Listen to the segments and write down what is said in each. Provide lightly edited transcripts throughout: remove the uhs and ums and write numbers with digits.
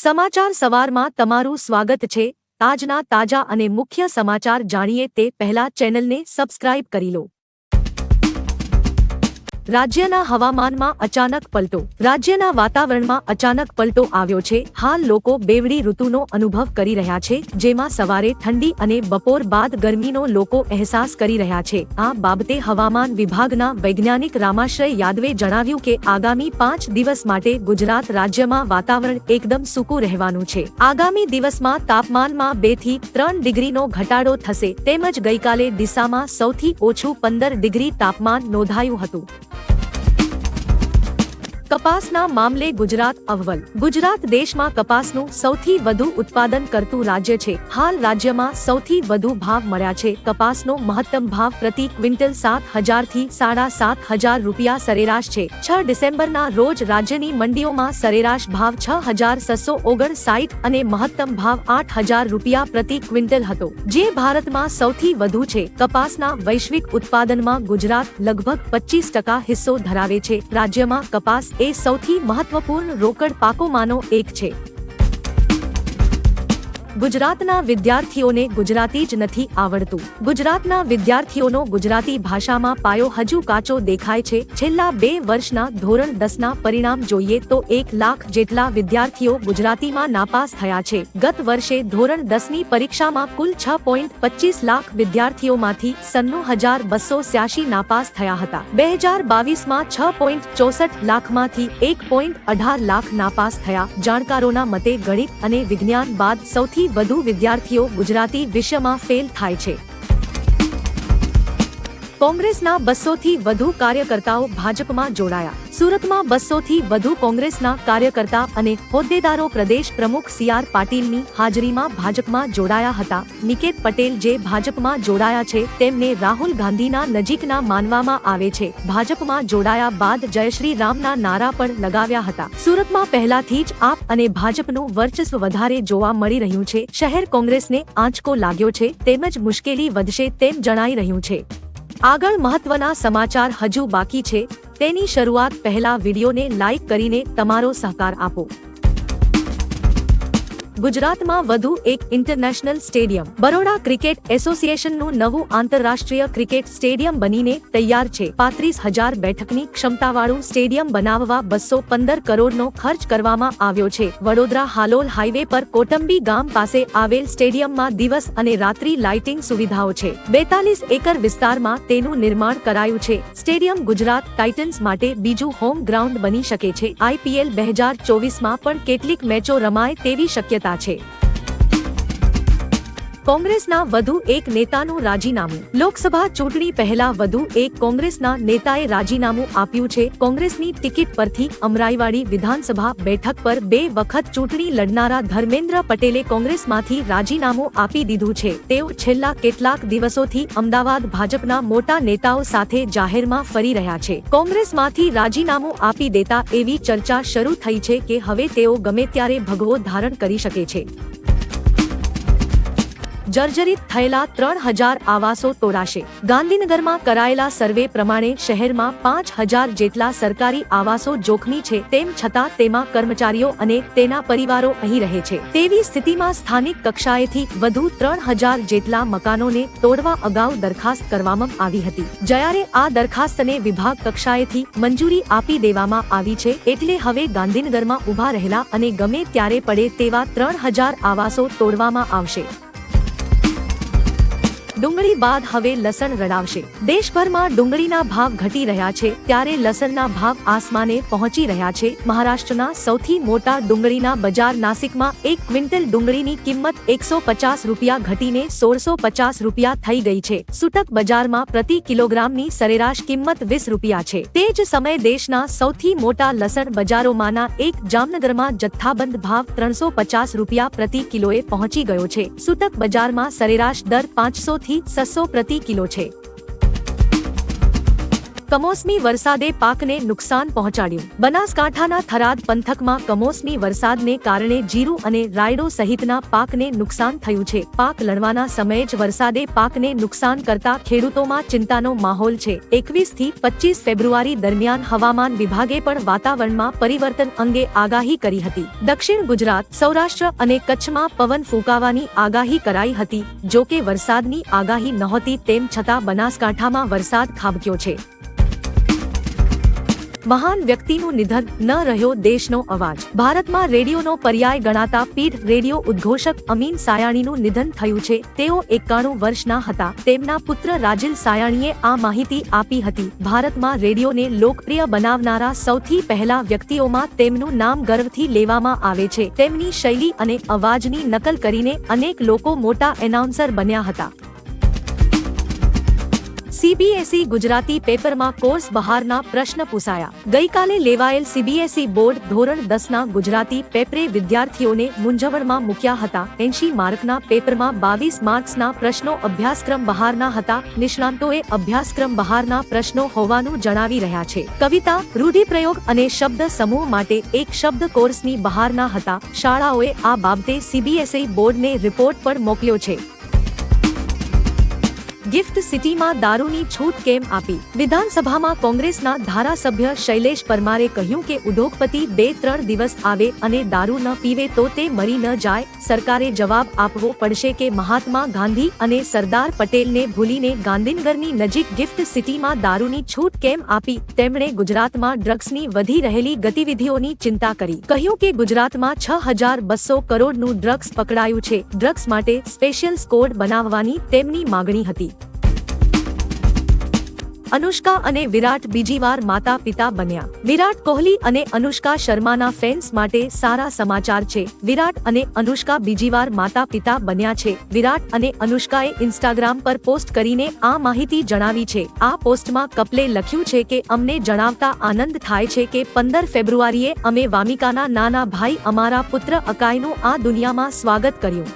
સમાચાર સવારમાં તમારું સ્વાગત છે। આજના તાજા અને મુખ્ય સમાચાર જાણીએ તે પહેલા ચેનલને સબસ્ક્રાઇબ કરી લો। રાજ્યના હવામાનમાં અચાનક પલટો। રાજ્યના વાતાવરણમાં અચાનક પલટો આવ્યો છે। હાલ લોકો બેવડી ઋતુનો અનુભવ કરી રહ્યા છે, જેમાં સવારે ઠંડી અને બપોર બાદ ગરમીનો લોકો અહેસાસ કરી રહ્યા છે। આ બાબતે હવામાન વિભાગના વૈજ્ઞાનિક રામાશ્રય યાદવે જણાવ્યું કે આગામી 5 દિવસ માટે ગુજરાત રાજ્યમાં વાતાવરણ એકદમ સૂકું રહેવાનું છે। આગામી દિવસમાં તાપમાનમાં 2 થી 3 ડિગ્રીનો ઘટાડો થશે, તેમજ ગઈકાલે ડીસામાં સૌથી ઓછું 15 ડિગ્રી તાપમાન નોંધાયું હતું। કપાસના મામલે ગુજરાત અવ્વલ। ગુજરાત દેશમાં કપાસનું સૌથી વધુ ઉત્પાદન કરતું રાજ્ય છે। હાલ રાજ્યમાં સૌથી વધુ ભાવ મળ્યા છે। કપાસનો મહત્તમ ભાવ પ્રતિ ક્વિન્ટલ 7,000 થી 7,500 રૂપિયા સરેરાશ છે। 6 ડિસેમ્બરના રોજ રાજ્યની મંડીઓમાં સરેરાશ ભાવ 6,659 અને મહત્તમ ભાવ 8,000 રૂપિયા પ્રતિ ક્વિન્ટલ હતો, જે ભારતમાં સૌથી વધુ છે। કપાસના વૈશ્વિક ઉત્પાદનમાં ગુજરાત લગભગ 25% હિસ્સો ધરાવે છે। રાજ્યમાં કપાસ એ સૌથી મહત્વપૂર્ણ રોકડ પાકોમાંનો એક છે। ગુજરાતના વિદ્યાર્થીઓને ગુજરાતી જ નથી આવડતું। ગુજરાતના વિદ્યાર્થીઓનો ગુજરાતી ભાષામાં પાયો હજુ કાચો દેખાય છે। છેલ્લા 2 વર્ષના ધોરણ 10ના પરિણામ જોઈએ તો 1 લાખ જેટલા વિદ્યાર્થીઓ ગુજરાતીમાં નાપાસ થયા છે। ગત વર્ષે ધોરણ 10ની પરીક્ષામાં કુલ 6.25 લાખ વિદ્યાર્થીઓમાંથી 96,286 નાપાસ થયા હતા। 2022માં 6.64 લાખમાંથી 1.18 લાખ નાપાસ થયા। જાણકારોના મતે ગણિત અને વિજ્ઞાન બાદ સૌથી વધુ વિદ્યાર્થીઓ ગુજરાતી વિષયમાં ફેલ થાય છે। કોંગ્રેસના 200 થી વધુ કાર્યકર્તાઓ ભાજપમાં જોડાયા। સુરતમાં 200 થી વધુ કોંગ્રેસના કાર્યકર્તા અને હોદ્દેદારો પ્રદેશ પ્રમુખ CR પાટીલની હાજરીમાં ભાજપમાં જોડાયા હતા। નિકેત પટેલ જે ભાજપમાં જોડાયા છે, તેમને રાહુલ ગાંધીના નજીકના માનવામાં આવે છે। ભાજપમાં જોડાયા બાદ જય શ્રી રામના નારા પણ લગાવ્યા હતા। સુરતમાં પહેલાથી જ આપ અને ભાજપનું વર્ચસ્વ વધારે જોવા મળી રહ્યું છે। શહેર કોંગ્રેસને આંચકો લાગ્યો છે, તેમજ મુશ્કેલી વધશે તેમ જણાઈ રહ્યું છે। આગળ મહત્વના સમાચાર હજુ બાકી છે, તેની શરૂઆત પહેલા વિડીયોને લાઇક કરીને તમારો સહકાર આપો। ગુજરાતમાં વધુ એક ઇન્ટરનેશનલ સ્ટેડિયમ। બરોડા ક્રિકેટ એસોસિએશનનું નવું આંતરરાષ્ટ્રીય ક્રિકેટ સ્ટેડિયમ બનીને તૈયાર છે। 35,000 બેઠકની ક્ષમતાવાળું સ્ટેડિયમ બનાવવા 215 કરોડનો ખર્ચ કરવામાં આવ્યો છે। વડોદરા હાલોલ હાઈવે પર કોટંબી ગામ પાસે આવેલ સ્ટેડિયમમાં દિવસ અને રાત્રિ લાઇટિંગ સુવિધાઓ છે। 42 એકર વિસ્તારમાં તેનું નિર્માણ કરાયું છે। સ્ટેડિયમ ગુજરાત ટાઇટન્સ માટે બીજું હોમ ગ્રાઉન્ડ બની શકે છે। IPL 2024માં પણ કેટલીક મેચો રમાય તેવી શક્યતા છે। કોંગ્રેસના વધુ એક નેતાનું રાજીનામું। લોકસભા ચૂંટણી પહેલા વધુ એક કોંગ્રેસના નેતાએ રાજીનામું આપ્યું છે। કોંગ્રેસની ટિકિટ પરથી અમરાઈવાડી વિધાનસભા બેઠક પર 2 વખત ચૂંટણી લડનારા ધર્મેન્દ્ર પટેલે કોંગ્રેસમાંથી રાજીનામું આપી દીધું છે। તેઓ છેલ્લા કેટલાક દિવસોથી અમદાવાદ ભાજપના મોટા નેતાઓ સાથે જાહેરમાં ફરી રહ્યા છે। કોંગ્રેસમાંથી રાજીનામું આપી દેતા એવી ચર્ચા શરૂ થઈ છે કે હવે તેઓ ગમે ત્યારે ભગવો ધારણ કરી શકે છે। જર્જરિત થયેલા 3,000 આવાસો તોડાશે। ગાંધીનગરમાં કરાયેલા સર્વે પ્રમાણે શહેરમાં 5,000 જેટલા સરકારી આવાસો જોખમી છે, તેમ છતાં તેમાં કર્મચારીઓ અને તેના પરિવારો અહીં રહે છે। તેવી સ્થિતિમાં સ્થાનિક કક્ષાએથી વધુ 3,000 જેટલા મકાનોને તોડવા અગાઉ દરખાસ્ત કરવામાં આવી હતી, જ્યારે આ દરખાસ્તને વિભાગ કક્ષાએથી મંજૂરી આપી દેવામાં આવી છે। એટલે હવે ગાંધીનગરમાં ઊભા રહેલા અને ગમે ત્યારે પડે તેવા 3,000 આવાસો તોડવામાં આવશે। ડુંગળી બાદ હવે લસણ રડાવશે। દેશભરમાં ડુંગળીના ભાવ ઘટી રહ્યા છે, ત્યારે લસણના ભાવ આસમાને પહોંચી રહ્યા છે। મહારાષ્ટ્રના સૌથી મોટા ડુંગળીના બજાર નાસિકમાં 1 ક્વિન્ટલ ડુંગળીની કિંમત 150 રૂપિયા ઘટીને 1,650 રૂપિયા થઈ ગઈ છે। સૂટક બજારમાં પ્રતિ કિલોગ્રામની સરેરાશ કિંમત 20 રૂપિયા છે। તે જ સમયે દેશના સૌથી મોટા લસણ બજારોમાંના એક જામનગરમાં જથ્થાબંધ ભાવ 350 રૂપિયા પ્રતિ કિલોએ પહોંચી ગયો છે। સૂટક બજારમાં સરેરાશ દર 500 થી 600 પ્રતિ કિલો છે। કમોસમી વરસાદે પાકને નુકસાન પહોંચાડ્યું. બનાસકાંઠાના થરાદ પંથકમાં કમોસમી વરસાદને કારણે જીરું અને રાયડો સહિતના પાકને નુકસાન થયું છે. પાક લણવાના સમયે જ વરસાદે પાકને નુકસાન કરતા ખેડૂતોમાં ચિંતાનો માહોલ છે. 21 થી 25 ફેબ્રુઆરી દરમિયાન હવામાન વિભાગે પણ વાતાવરણમાં પરિવર્તન અંગે આગાહી કરી હતી. દક્ષિણ ગુજરાત, સૌરાષ્ટ્ર અને કચ્છમાં પવન ફૂંકાવાની આગાહી કરાઈ હતી. જો કે વરસાદની આગાહી નહોતી, તેમ છતાં બનાસકાંઠામાં વરસાદ ખાબક્યો છે. મહાન વ્યક્તિનું નિધન, ન રહ્યો દેશનો અવાજ. ભારતમાં રેડિયોનો પર્યાય ગણાતા પીઢ રેડિયો ઉદ્ઘોષક અમીન સાયાણીનું નિધન થયું છે. તેઓ 91 વર્ષના હતા. તેમના પુત્ર રાજિલ સાયાણીએ આ માહિતી આપી હતી. ભારતમાં રેડિયોને લોકપ્રિય બનાવનારા સૌથી પહેલા વ્યક્તિઓમાં તેમનું નામ ગર્વથી લેવામાં આવે છે. તેમની શૈલી અને અવાજની નકલ કરીને અનેક લોકો મોટા એનાઉન્સર બન્યા હતા. સીબીએસઈ ગુજરાતી પેપરમાં કોર્સ બહારના પ્રશ્ન પૂછાયા. ગઈકાલે લેવાયેલ સીબીએસઈ બોર્ડ ધોરણ 10ના ગુજરાતી પેપરે વિદ્યાર્થીઓને મૂંઝવણમાં મૂક્યા હતા. 80 માર્કના પેપરમાં 22 માર્ક્સના પ્રશ્નો અભ્યાસક્રમ બહારના હતા. નિષ્ણાંતોએ અભ્યાસક્રમ બહારના પ્રશ્નો હોવાનું જણાવી રહ્યા છે. કવિતા, રૂઢિપ્રયોગ અને શબ્દ સમૂહ માટે એક શબ્દ કોર્સની બહારના હતા. શાળાઓએ આ બાબતે સીબીએસઈ બોર્ડને રિપોર્ટ પણ મોકલ્યો છે. ગિફ્ટ સિટીમાં દારૂની છૂટ કેમ આપી? વિધાનસભામાં કોંગ્રેસના ધારાસભ્ય શૈલેષ પરમારે કહ્યું કે ઉદ્યોગપતિ 2-3 દિવસ આવે અને દારૂ ન પીવે તો તે મરી ન જાય. સરકારે જવાબ આપવો પડશે કે મહાત્મા ગાંધી અને સરદાર પટેલને ભૂલીને ગાંધીનગરની નજીક ગિફ્ટ સિટીમાં દારૂની છૂટ કેમ આપી? તેમણે ગુજરાતમાં ડ્રગ્સની વધી રહેલી ગતિવિધિઓની ચિંતા કરી. કહ્યું કે ગુજરાતમાં 6200 કરોડનું ડ્રગ્સ પકડાયું છે. ડ્રગ્સ માટે સ્પેશિયલ સ્કોડ બનાવવાની તેમની માગણી હતી. અનુષ્કા અને વિરાટ બીજી વાર માતા પિતા બન્યા. વિરાટ કોહલી અને અનુષ્કા શર્માના ફેન્સ માટે સારા સમાચાર છે. વિરાટ અને અનુષ્કા બીજી વાર માતા પિતા બન્યા છે. વિરાટ અને અનુષ્કાએ ઇન્સ્ટાગ્રામ પર પોસ્ટ કરીને આ માહિતી જણાવી છે. આ પોસ્ટમાં કપલે લખ્યું છે કે અમને જણાવતા આનંદ થાય છે કે 15 ફેબ્રુઆરીએ અમે વામિકાના નાના ભાઈ અમારા પુત્ર અકાયનું આ દુનિયામાં સ્વાગત કર્યું.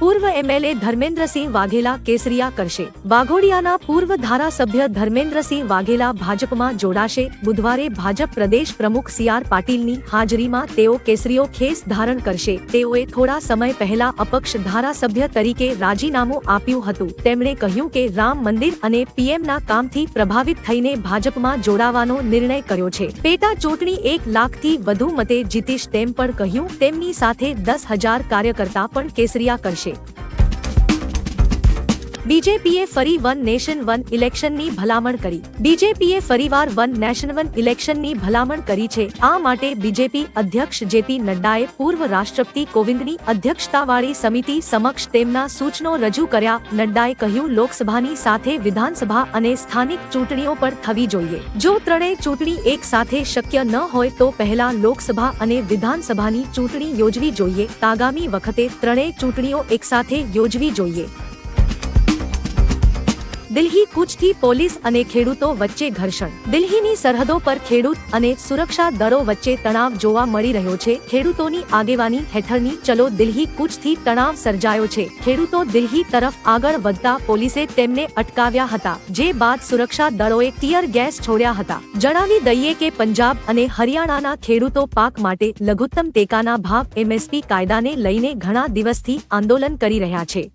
પૂર્વ એમએલએ ધર્મેન્દ્રસિંહ વાઘેલા કેસરિયા કરશે. વાઘોડિયાના પૂર્વ ધારાસભ્ય ધર્મેન્દ્રસિંહ વાઘેલા ભાજપમાં જોડાશે. બુધવારે ભાજપ પ્રદેશ પ્રમુખ CR પાટીલની હાજરીમાં તેઓ કેસરીયો ખેસ ધારણ કરશે. તેઓએ થોડા સમય પહેલા અપક્ષ ધારાસભ્ય તરીકે રાજીનામું આપ્યું હતું. તેમણે કહ્યું કે રામ મંદિર અને પીએમના કામથી પ્રભાવિત થઈને ભાજપમાં જોડાવાનો નિર્ણય કર્યો છે. પેટા ચૂંટણી 1 લાખથી વધુ મતે જીતીશ તેમ પણ કહ્યું. તેમની સાથે 10,000 કાર્યકર્તા પણ કેસરિયા કરશે. બીજેપીએ ફરી વન નેશન વન ઇલેક્શનની ભલામણ કરી. બીજેપીએ ફરીવાર વન નેશન વન ઇલેક્શનની ભલામણ કરી છે. આ માટે બીજેપી અધ્યક્ષ જેપી નડ્ડાએ પૂર્વ રાષ્ટ્રપતિ કોવિંદની અધ્યક્ષતાવાળી સમિતિ સમક્ષ તેમના સૂચનો રજૂ કર્યા. નડ્ડાએ કહ્યું, લોકસભાની સાથે વિધાનસભા અને સ્થાનિક ચૂંટણીઓ પણ થવી જોઈએ. જો ત્રણેય ચૂંટણી એક સાથે શક્ય ન હોય તો પહેલા લોકસભા અને વિધાનસભાની ચૂંટણી યોજવી જોઈએ. આગામી વખતે ત્રણેય ચૂંટણીઓ એકસાથે યોજવી જોઈએ. દિલ્હી કૂચથી પોલીસ અને ખેડૂતો વચ્ચે ઘર્ષણ. દિલ્હીની સરહદો પર ખેડૂત અને સુરક્ષા દળો વચ્ચે તણાવ જોવા મળી રહ્યો છે. ખેડૂતોની આગેવાની હેઠળની ચલો દિલ્હી કૂચથી તણાવ સર્જાયો છે. ખેડૂતો દિલ્હી તરફ આગળ વધતા પોલીસે તેમને અટકાવ્યા હતા, જે બાદ સુરક્ષા દળોએ ટીયર ગેસ છોડ્યા હતા. જણાવી દઈએ કે પંજાબ અને હરિયાણાના ખેડૂતો પાક માટે લઘુત્તમ ટેકાના ભાવ MSP કાયદાને લઈને ઘણા દિવસથી આંદોલન કરી રહ્યા છે.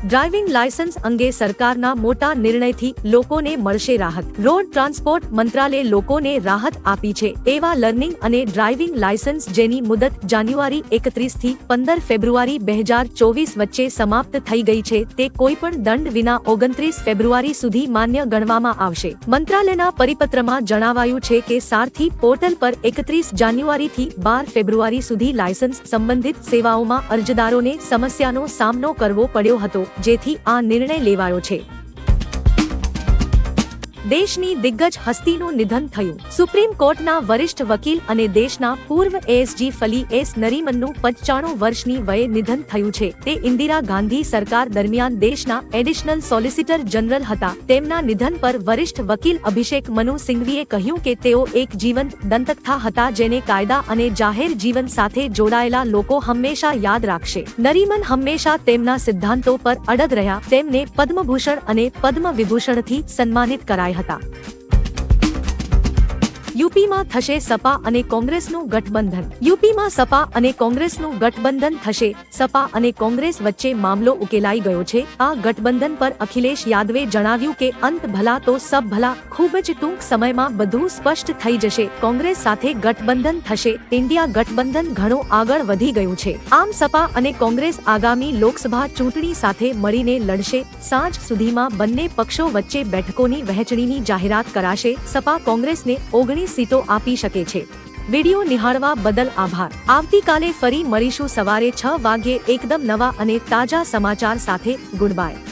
ડ્રાઇવિંગ લાયસન્સ અંગે સરકારના મોટા નિર્ણયથી લોકોને મળશે રાહત. રોડ ટ્રાન્સપોર્ટ મંત્રાલયે લોકોને રાહત આપી છે. એવા લર્નિંગ અને ડ્રાઇવિંગ લાયસન્સ જેની મુદત જાન્યુઆરી 31 થી 15 ફેબ્રુઆરી 2024 વચ્ચે સમાપ્ત થઈ ગઈ છે, તે કોઈપણ દંડ વિના 29 ફેબ્રુઆરી સુધી માન્ય ગણવામાં આવશે. મંત્રાલયના પરિપત્રમાં જણાવાયું છે કે સારથી પોર્ટલ પર 31 જાન્યુઆરીથી 12 ફેબ્રુઆરી સુધી લાયસન્સ સંબંધિત સેવાઓમાં અરજદારોને સમસ્યાનો સામનો કરવો પડ્યો હતો, જેથી આ નિર્ણય લેવાયો છે. દેશની દિગ્ગજ હસ્તીનું નિધન થયું. સુપ્રીમ કોર્ટના વરિષ્ઠ વકીલ અને દેશના પૂર્વ એસજી ફલી એસ નરીમનનું 95 વર્ષની વયે નિધન થયું છે. તે ઇન્દિરા ગાંધી સરકાર દરમિયાન દેશના એડિશનલ સોલિસિટર જનરલ હતા. તેમના નિધન પર વરિષ્ઠ વકીલ અભિષેક મનુ સિંઘવીએ કહ્યું કે તેઓ એક જીવંત દંતકથા હતા જેને કાયદા અને જાહેર જીવન સાથે જોડાયેલા લોકો હંમેશા યાદ રાખશે. નરીમન હંમેશા તેમના સિદ્ધાંતો પર અડગ રહ્યા. તેમને પદ્મભૂષણ અને પદ્મ વિભૂષણથી સન્માનિત કરાયા હતા. યુપીમાં થશે સપા અને કોંગ્રેસનું ગઠબંધન. યુપીમાં સપા અને કોંગ્રેસનું ગઠબંધન થશે. સપા અને કોંગ્રેસ વચ્ચે મામલો ઉકેલાઈ ગયો છે. આ ગઠબંધન પર અખિલેશ યાદવે જણાવ્યું કે અંત ભલા તો સબ ભલા. ખૂબ જ ટૂંક સમયમાં બધું સ્પષ્ટ થઈ જશે. કોંગ્રેસ સાથે ગઠબંધન થશે. ઇન્ડિયા ગઠબંધન ઘણું આગળ વધી ગયું છે. આમ સપા અને કોંગ્રેસ આગામી લોકસભા ચૂંટણી સાથે મળીને લડશે. સાંજ સુધીમાં બંને પક્ષો વચ્ચે બેઠકોની વહેંચણીની જાહેરાત કરાશે. સપા કોંગ્રેસને 19 સીટો આપી શકે છે. વિડિયો નિહાળવા બદલ આભાર. આવતીકાલે ફરી મળીશું સવારે 6 વાગ્યે એકદમ નવા અને તાજા સમાચાર સાથે. Good bye.